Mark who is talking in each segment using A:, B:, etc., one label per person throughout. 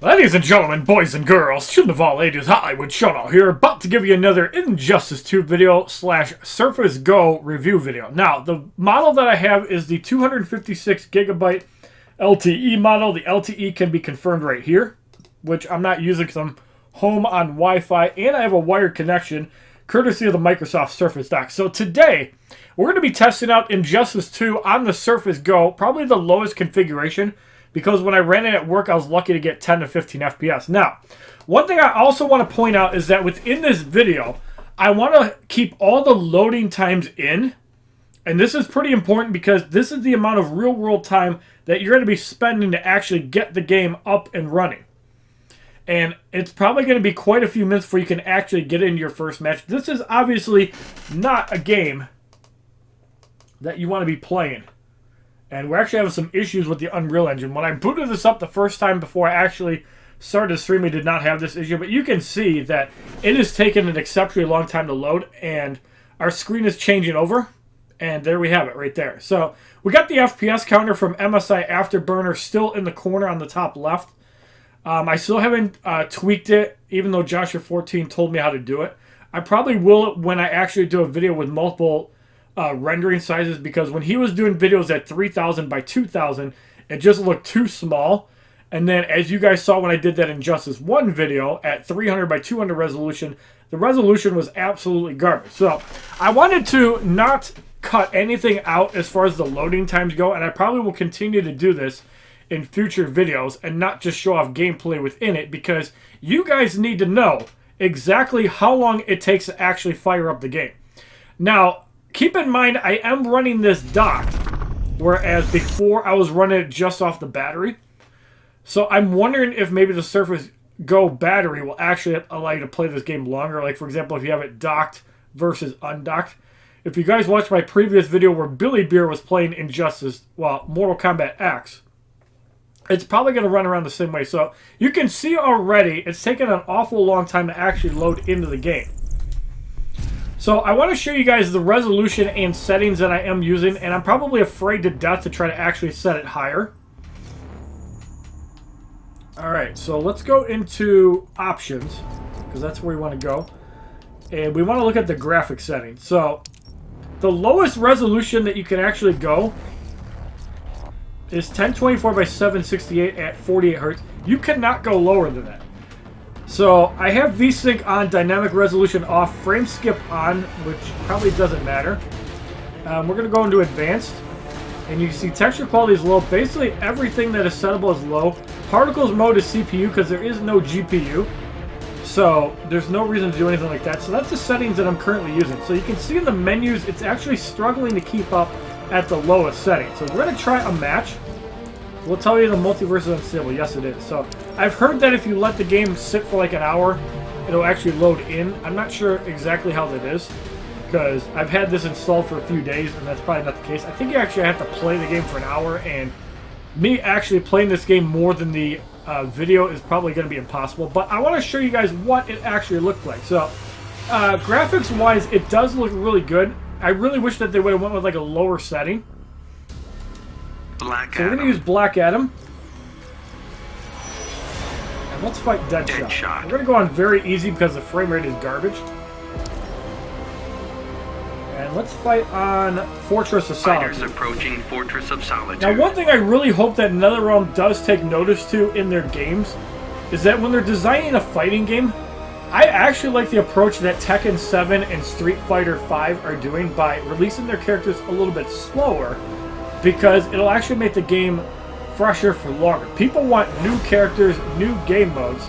A: Ladies and gentlemen, boys and girls, children of all ages, HollywoodShono here, about to give you another Injustice 2 video / Surface Go review video. Now, the model that I have is the 256 gigabyte LTE model. The LTE can be confirmed right here, which I'm not using because I'm home on Wi-Fi, and I have a wired connection, courtesy of the Microsoft Surface dock. So today, we're going to be testing out Injustice 2 on the Surface Go, probably the lowest configuration, because when I ran it at work, I was lucky to get 10 to 15 FPS. Now, one thing I also want to point out is that within this video, I want to keep all the loading times in. And this is pretty important because this is the amount of real-world time that you're going to be spending to actually get the game up and running. And it's probably going to be quite a few minutes before you can actually get into your first match. This is obviously not a game that you want to be playing. And we're actually having some issues with the Unreal Engine. When I booted this up the first time before I actually started streaming, I did not have this issue. But you can see that it has taken an exceptionally long time to load. And our screen is changing over. And there we have it right there. So we got the FPS counter from MSI Afterburner still in the corner on the top left. I still haven't tweaked it, even though Joshua14 told me how to do it. I probably will when I actually do a video with multiple rendering sizes, because when he was doing videos at 3000 by 2000, it just looked too small. And then as you guys saw when I did that Injustice 1 video at 300 by 200 resolution, the resolution was absolutely garbage. So I wanted to not cut anything out as far as the loading times go, and I probably will continue to do this in future videos and not just show off gameplay within it, because you guys need to know exactly how long it takes to actually fire up the game. Now, keep in mind, I am running this docked, whereas before I was running it just off the battery. So I'm wondering if maybe the Surface Go battery will actually allow you to play this game longer. Like, for example, if you have it docked versus undocked. If you guys watched my previous video where Billy Beer was playing Injustice, well, Mortal Kombat X, it's probably going to run around the same way. So you can see already it's taken an awful long time to actually load into the game. So I want to show you guys the resolution and settings that I am using, and I'm probably afraid to death to try to actually set it higher. Alright, so let's go into options, because that's where we want to go. And we want to look at the graphic settings. So the lowest resolution that you can actually go is 1024 by 768 at 48 Hertz. You cannot go lower than that. So I have VSync on, dynamic resolution off, frame skip on, which probably doesn't matter. We're going to go into advanced, and you can see texture quality is low. Basically everything that is settable is low. Particles mode is CPU because there is no GPU. So there's no reason to do anything like that. So that's the settings that I'm currently using. So you can see in the menus, it's actually struggling to keep up at the lowest setting. So we're going to try a match. We'll tell you the multiverse is unstable. Yes, it is. So I've heard that if you let the game sit for like an hour, it'll actually load in. I'm not sure exactly how that is, because I've had this installed for a few days, and that's probably not the case. I think you actually have to play the game for an hour, and me actually playing this game more than the video is probably going to be impossible. But I want to show you guys what it actually looked like. So graphics-wise, it does look really good. I really wish that they would have went with like a lower setting. So we're going to use Black Adam. And let's fight Deadshot. We're going to go on very easy because the frame rate is garbage. And let's fight on Fortress of Solitude.
B: Fighters approaching Fortress of Solitude.
A: Now, one thing I really hope that NetherRealm does take notice to in their games is that when they're designing a fighting game, I actually like the approach that Tekken 7 and Street Fighter 5 are doing by releasing their characters a little bit slower, because it'll actually make the game fresher for longer. People want new characters, new game modes,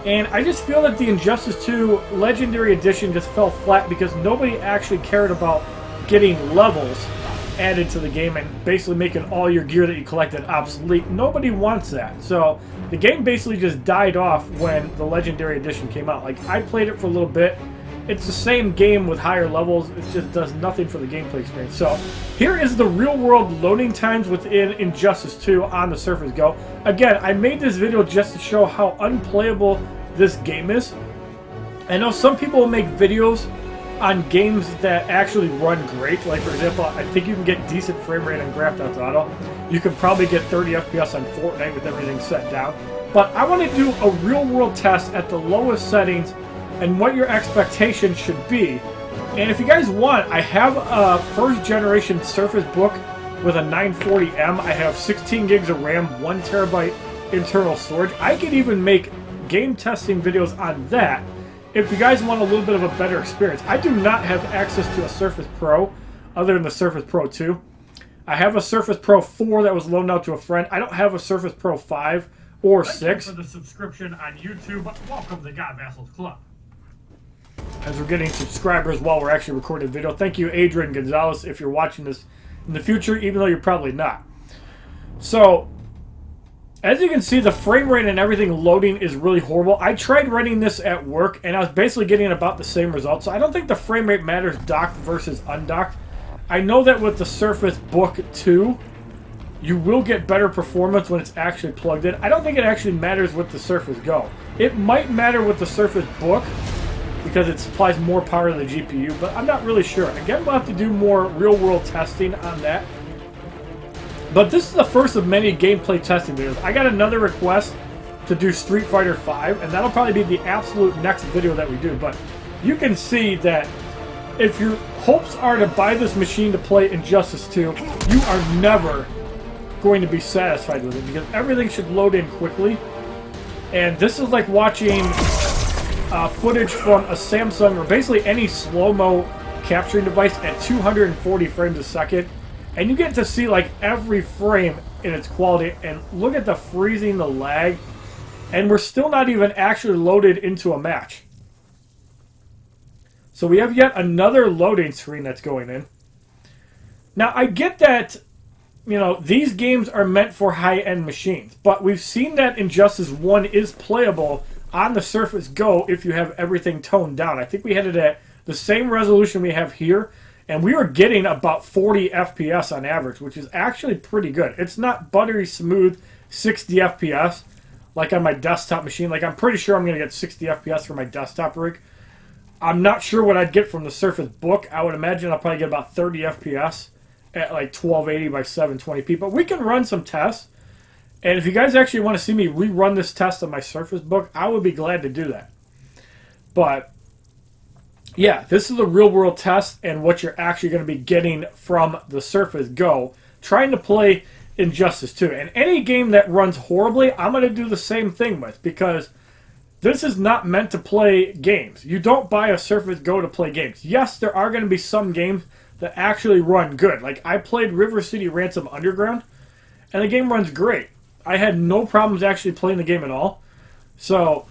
A: and I just feel that the Injustice 2 Legendary Edition just fell flat because nobody actually cared about getting levels added to the game and basically making all your gear that you collected obsolete. Nobody wants that. So the game basically just died off when the Legendary Edition came out. Like, I played it for a little bit. It's the same game with higher levels. It just does nothing for the gameplay experience. So here is the real-world loading times within Injustice 2 on the Surface Go. Again, I made this video just to show how unplayable this game is. I know some people will make videos on games that actually run great. Like, for example, I think you can get decent frame rate on Grand Theft Auto. You could probably get 30 FPS on Fortnite with everything set down. But I want to do a real-world test at the lowest settings and what your expectations should be. And if you guys want, I have a first-generation Surface Book with a 940M. I have 16 gigs of RAM, 1 terabyte internal storage. I could even make game testing videos on that if you guys want a little bit of a better experience. I do not have access to a Surface Pro other than the Surface Pro 2. I have a Surface Pro 4 that was loaned out to a friend. I don't have a Surface Pro 5 or 6.
C: Thank you for the subscription on YouTube. Welcome to God Vassals Club.
A: As we're getting subscribers while we're actually recording video. Thank you, Adrian Gonzalez, if you're watching this in the future, even though you're probably not. So, as you can see, the frame rate and everything loading is really horrible. I tried running this at work, and I was basically getting about the same results. So I don't think the frame rate matters docked versus undocked. I know that with the Surface Book 2, you will get better performance when it's actually plugged in. I don't think it actually matters with the Surface Go. It might matter with the Surface Book because it supplies more power to the GPU, but I'm not really sure. Again, we'll have to do more real-world testing on that. But this is the first of many gameplay testing videos. I got another request to do Street Fighter V, and that'll probably be the absolute next video that we do. But you can see that if your hopes are to buy this machine to play Injustice 2, you are never going to be satisfied with it because everything should load in quickly. And this is like watching footage from a Samsung or basically any slow-mo capturing device at 240 frames a second. And you get to see like every frame in its quality. And look at the freezing, the lag. And we're still not even actually loaded into a match. So we have yet another loading screen that's going in. Now I get that, you know, these games are meant for high-end machines. But we've seen that Injustice 1 is playable on the Surface Go if you have everything toned down. I think we had it at the same resolution we have here, and we were getting about 40 FPS on average, which is actually pretty good. It's not buttery smooth 60 FPS like on my desktop machine. Like, I'm pretty sure I'm going to get 60 FPS for my desktop rig. I'm not sure what I'd get from the Surface Book. I would imagine I'll probably get about 30 FPS at like 1280 by 720p. But we can run some tests. And if you guys actually want to see me rerun this test on my Surface Book, I would be glad to do that. But, yeah, this is a real-world test and what you're actually going to be getting from the Surface Go, trying to play Injustice 2. And any game that runs horribly, I'm going to do the same thing with, because this is not meant to play games. You don't buy a Surface Go to play games. Yes, there are going to be some games that actually run good. Like, I played River City Ransom Underground, and the game runs great. I had no problems actually playing the game at all. So,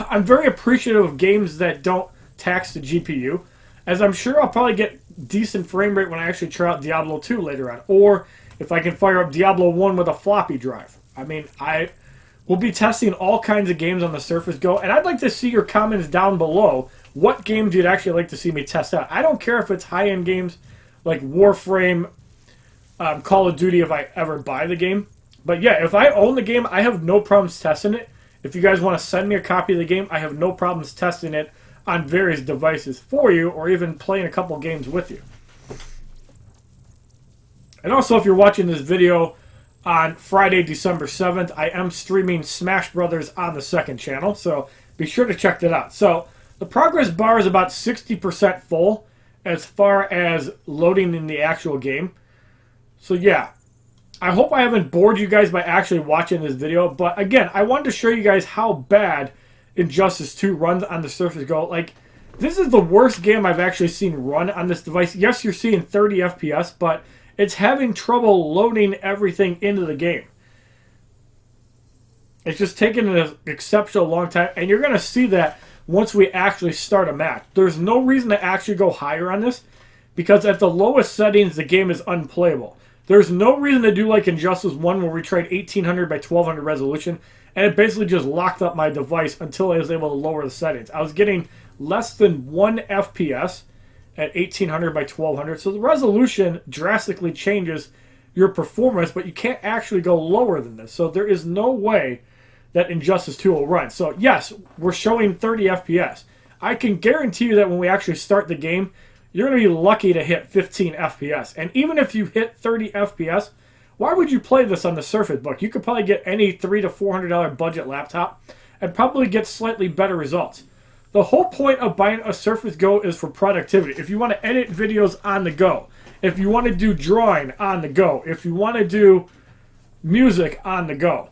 A: I'm very appreciative of games that don't tax the GPU, as I'm sure I'll probably get decent frame rate when I actually try out Diablo 2 later on, or if I can fire up Diablo 1 with a floppy drive. I mean, I will be testing all kinds of games on the Surface Go, and I'd like to see your comments down below what games you'd actually like to see me test out. I don't care if it's high-end games like Warframe, Call of Duty if I ever buy the game. But yeah, if I own the game, I have no problems testing it. If you guys want to send me a copy of the game, I have no problems testing it on various devices for you, or even playing a couple games with you. And also, if you're watching this video on Friday, December 7th, I am streaming Smash Brothers on the second channel, so be sure to check that out. So, the progress bar is about 60% full as far as loading in the actual game. So yeah, I hope I haven't bored you guys by actually watching this video, but again, I wanted to show you guys how bad Injustice 2 runs on the Surface Go. Like, this is the worst game I've actually seen run on this device. Yes, you're seeing 30 FPS, but it's having trouble loading everything into the game. It's just taking an exceptional long time, and you're going to see that once we actually start a match. There's no reason to actually go higher on this, because at the lowest settings, the game is unplayable. There's no reason to do like Injustice 1 where we tried 1800 by 1200 resolution, and it basically just locked up my device until I was able to lower the settings. I was getting less than 1 FPS at 1800 by 1200, so the resolution drastically changes your performance, but you can't actually go lower than this. So there is no way that Injustice 2 will run. So yes, we're showing 30 FPS. I can guarantee you that when we actually start the game, you're going to be lucky to hit 15 FPS. And even if you hit 30 FPS, Why would you play this on the Surface Book? You could probably get any $300 to $400 budget laptop and probably get slightly better results. The whole point of buying a Surface Go is for productivity. If you want to edit videos on the go, if you want to do drawing on the go, if you want to do music on the go,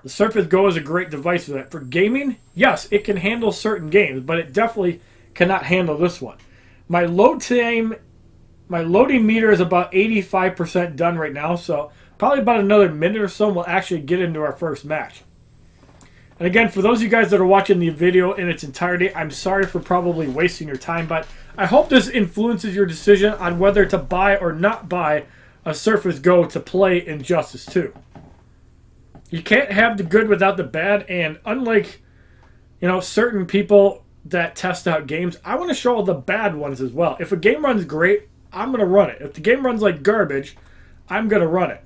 A: the Surface Go is a great device for that. For gaming, yes, it can handle certain games, but it definitely cannot handle this one. My loading meter is about 85% done right now, so probably about another minute or so we'll actually get into our first match. And again, for those of you guys that are watching the video in its entirety, I'm sorry for probably wasting your time, but I hope this influences your decision on whether to buy or not buy a Surface Go to play Injustice 2. You can't have the good without the bad, and unlike, certain people that test out games, I want to show all the bad ones as well. If a game runs great, I'm going to run it. If the game runs like garbage, I'm going to run it.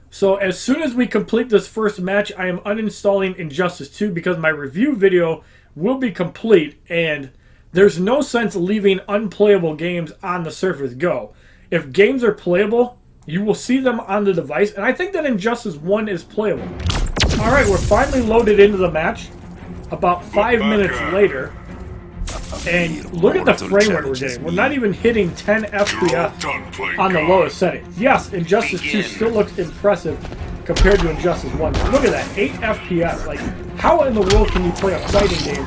A: So as soon as we complete this first match, I am uninstalling Injustice 2 because my review video will be complete, and there's no sense leaving unplayable games on the Surface Go. If games are playable, you will see them on the device, and I think that Injustice 1 is playable. Alright, we're finally loaded into the match about 5 minutes later. And look at the frame rate we're getting. We're not even hitting 10 FPS on the lowest settings. Yes, Injustice 2 still looks impressive compared to Injustice 1. Look at that, 8 FPS. Like, how in the world can you play a fighting game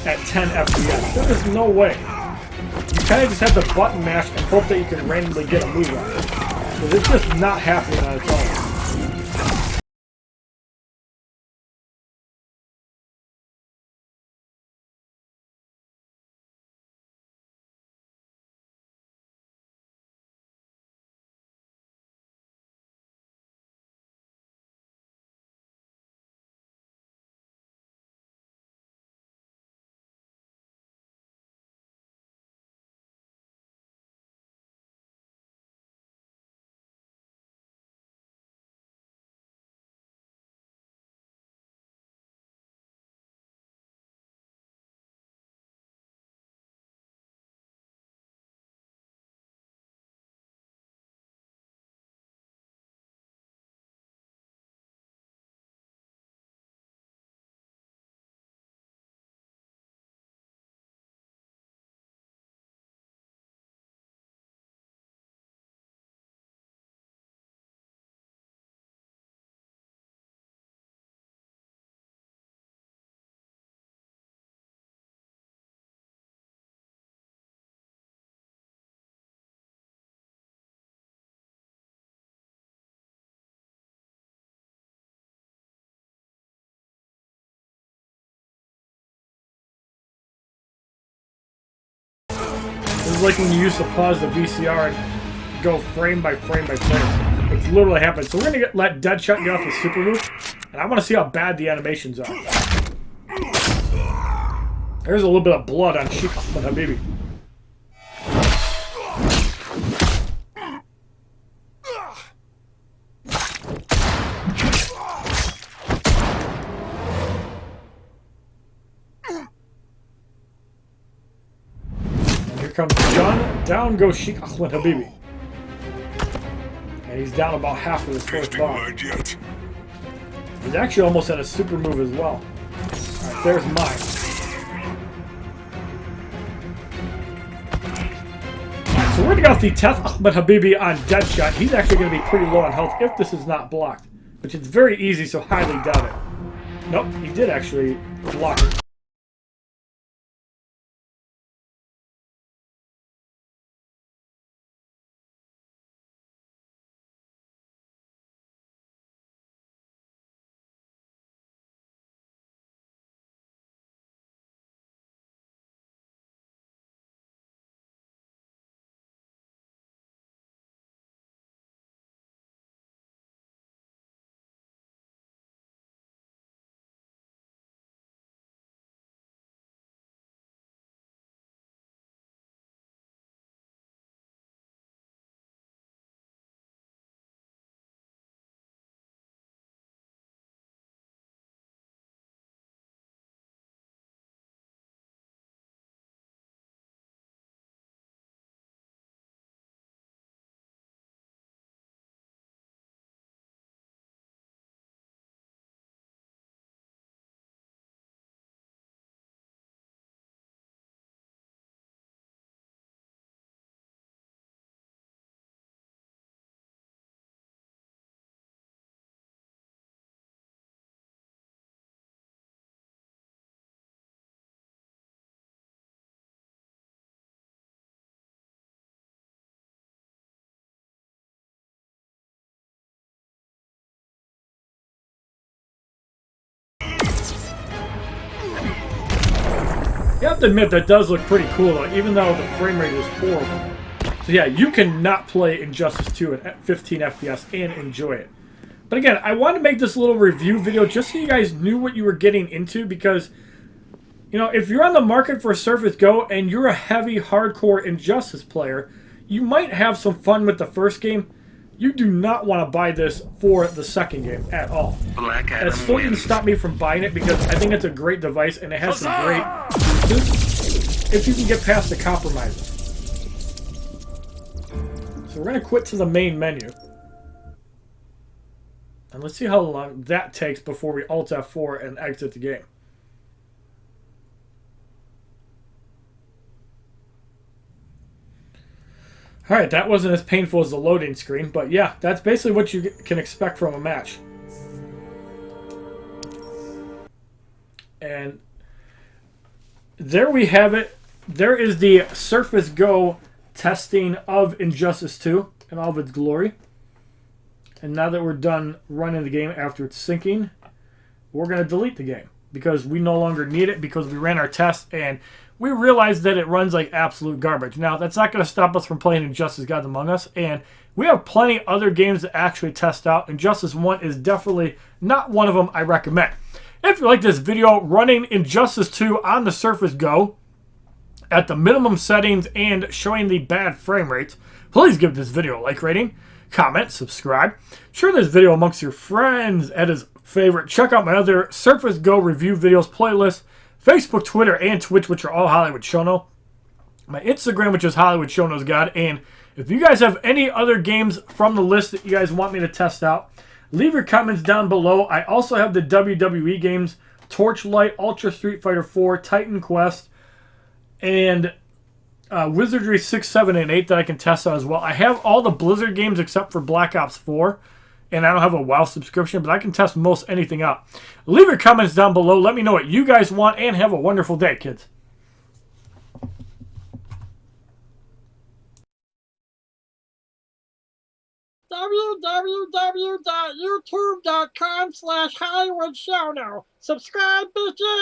A: at 10 FPS? There is no way. You kind of just have to button mash and hope that you can randomly get a move on it. Because it's just not happening on its own. This is like when you used to pause the VCR and go frame by frame by frame. It's literally happened. So we're going to let Deadshot get off his super move, and I want to see how bad the animations are. There's a little bit of blood on Sheikh Ahmed Habibi. Here comes John. Down goes Sheikh Ahmed Habibi. And he's down about half of his first bar. He's actually almost at a super move as well. Alright, there's mine. Alright, so we're going to go with the Teth Ahmed Habibi on Deadshot. He's actually going to be pretty low on health if this is not blocked. Which is very easy, so highly doubt it. Nope, he did actually block it. to admit that does look pretty cool, though, even though the frame rate is horrible. So yeah, you cannot play Injustice 2 at 15 FPS and enjoy it. But again, I wanted to make this little review video just so you guys knew what you were getting into, because, you know, if you're on the market for Surface Go and you're a heavy, hardcore Injustice player, you might have some fun with the first game. You do not want to buy this for the second game at all.
B: Black Adam
A: That still didn't
B: wins.
A: stop me from buying it, because I think it's a great device and it has some great features if you can get past the compromises. So we're going to quit to the main menu. And let's see how long that takes before we Alt F4 and exit the game. Alright, that wasn't as painful as the loading screen, but yeah, that's basically what you can expect from a match. And there we have it. There is the Surface Go testing of Injustice 2 in all of its glory. And now that we're done running the game after it's syncing, we're going to delete the game because we no longer need it, because we ran our test and we realized that it runs like absolute garbage. Now, that's not going to stop us from playing Injustice Gods Among Us, and we have plenty other games to actually test out. Injustice 1 is definitely not one of them I recommend. If you like this video, running Injustice 2 on the Surface Go at the minimum settings and showing the bad frame rates, please give this video a like rating, comment, subscribe, share this video amongst your friends at his favorite. Check out my other Surface Go review videos playlist, Facebook, Twitter, and Twitch, which are all HollywoodShono. My Instagram, which is HollywoodShono's God. And if you guys have any other games from the list that you guys want me to test out, leave your comments down below. I also have the WWE games, Torchlight, Ultra Street Fighter 4, Titan Quest, and Wizardry 6, 7, and 8 that I can test out as well. I have all the Blizzard games except for Black Ops 4. And I don't have a WoW subscription, but I can test most anything out. Leave your comments down below. Let me know what you guys want, and have a wonderful day, kids.
D: www.youtube.com/HollywoodShono. Subscribe, bitches!